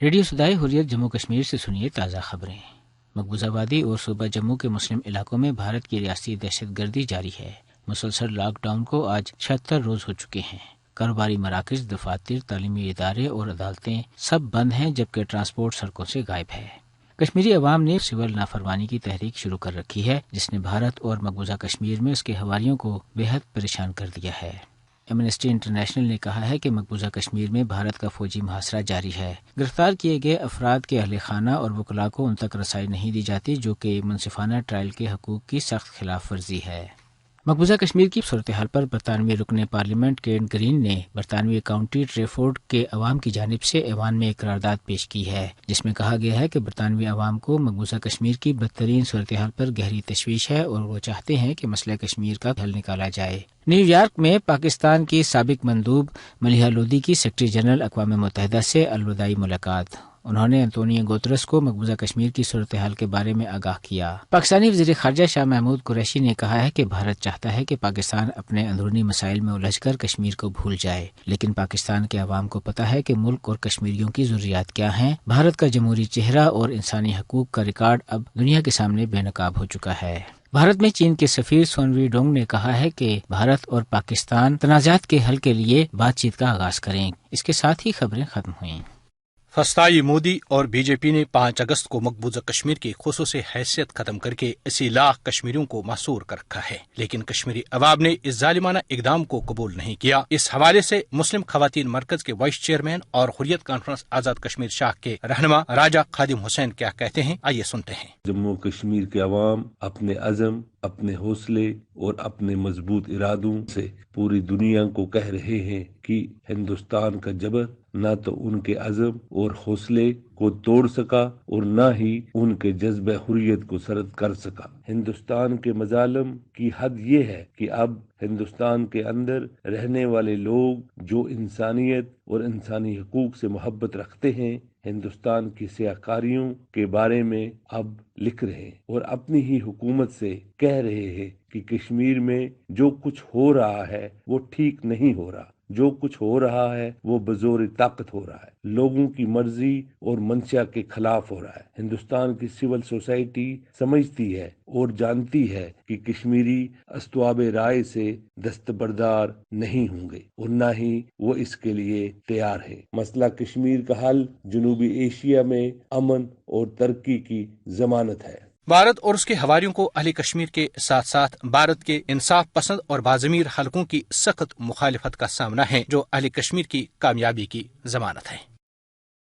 Radio صدائے حریت جموں کشمیر سے سنیے تازہ خبریں۔ مقبوضہ وادی اور صوبہ جموں کے مسلم علاقوں میں بھارت کی ریاستی دہشت گردی جاری ہے۔ مسلسل لاک ڈاؤن کو آج 76 روز ہو چکے ہیں۔ کاروباری مراکز، دفاتر، تعلیمی ادارے اور عدالتیں سب بند ہیں، جبکہ ٹرانسپورٹ سڑکوں سے غائب ہے۔ کشمیری عوام نے سول نافرمانی کی تحریک شروع کر رکھی ہے، جس نے بھارت اور مقبوضہ کشمیر میں اس کے حوالیوں کو بے حد پریشان کر دیا ہے۔ ایمنسٹی انٹرنیشنل نے کہا ہے کہ مقبوضہ کشمیر میں بھارت کا فوجی محاصرہ جاری ہے۔ گرفتار کیے گئے افراد کے اہل خانہ اور وکلاء کو ان تک رسائی نہیں دی جاتی، جو کہ منصفانہ ٹرائل کے حقوق کی سخت خلاف ورزی ہے۔ مقبوضہ کشمیر کی صورتحال پر برطانوی رکن پارلیمنٹ کیٹ گرین نے برطانوی کاؤنٹی ٹریفورڈ کے عوام کی جانب سے ایوان میں ایک قرارداد پیش کی ہے، جس میں کہا گیا ہے کہ برطانوی عوام کو مقبوضہ کشمیر کی بدترین صورتحال پر گہری تشویش ہے اور وہ چاہتے ہیں کہ مسئلہ کشمیر کا حل نکالا جائے۔ نیو یارک میں پاکستان کی سابق مندوب ملیحہ لودھی کی سیکرٹری جنرل اقوام متحدہ سے الوداعی ملاقات۔ انہوں نے انطونیو گوترس کو مقبوضہ کشمیر کی صورتحال کے بارے میں آگاہ کیا۔ پاکستانی وزیر خارجہ شاہ محمود قریشی نے کہا ہے کہ بھارت چاہتا ہے کہ پاکستان اپنے اندرونی مسائل میں الجھ کر کشمیر کو بھول جائے، لیکن پاکستان کے عوام کو پتہ ہے کہ ملک اور کشمیریوں کی ضروریات کیا ہیں۔ بھارت کا جمہوری چہرہ اور انسانی حقوق کا ریکارڈ اب دنیا کے سامنے بے نقاب ہو چکا ہے۔ بھارت میں چین کے سفیر سون وی ڈونگ نے کہا ہے کہ بھارت اور پاکستان تنازعات کے حل کے لیے بات چیت کا آغاز کریں۔ اس کے ساتھ ہی خبریں ختم ہوئیں۔ فسطائی مودی اور بی جے پی نے 5 اگست کو مقبوضہ کشمیر کی خصوصی حیثیت ختم کر کے 80 لاکھ کشمیریوں کو محصور کر رکھا ہے، لیکن کشمیری عوام نے اس ظالمانہ اقدام کو قبول نہیں کیا۔ اس حوالے سے مسلم خواتین مرکز کے وائس چیئرمین اور حریت کانفرنس آزاد کشمیر شاخ کے رہنما راجہ خادم حسین کیا کہتے ہیں، آئیے سنتے ہیں۔ جموں کشمیر کے عوام اپنے عزم، اپنے حوصلے اور اپنے مضبوط ارادوں سے پوری دنیا کو کہہ رہے ہیں کہ ہندوستان کا جبر نہ تو ان کے عزم اور حوصلے کو توڑ سکا اور نہ ہی ان کے جذبہ حریت کو سرد کر سکا۔ ہندوستان کے مظالم کی حد یہ ہے کہ اب ہندوستان کے اندر رہنے والے لوگ جو انسانیت اور انسانی حقوق سے محبت رکھتے ہیں، ہندوستان کی سیاکاریوں کے بارے میں اب لکھ رہے ہیں اور اپنی ہی حکومت سے کہہ رہے ہیں کہ کشمیر میں جو کچھ ہو رہا ہے وہ ٹھیک نہیں ہو رہا، جو کچھ ہو رہا ہے وہ بزور طاقت ہو رہا ہے، لوگوں کی مرضی اور منشا کے خلاف ہو رہا ہے۔ ہندوستان کی سول سوسائٹی سمجھتی ہے اور جانتی ہے کہ کشمیری استواب رائے سے دستبردار نہیں ہوں گے اور نہ ہی وہ اس کے لیے تیار ہے۔ مسئلہ کشمیر کا حل جنوبی ایشیا میں امن اور ترقی کی ضمانت ہے۔ بھارت اور اس کے حواریوں کو اہل کشمیر کے ساتھ ساتھ بھارت کے انصاف پسند اور باضمیر حلقوں کی سخت مخالفت کا سامنا ہے، جو اہل کشمیر کی کامیابی کی ضمانت ہے۔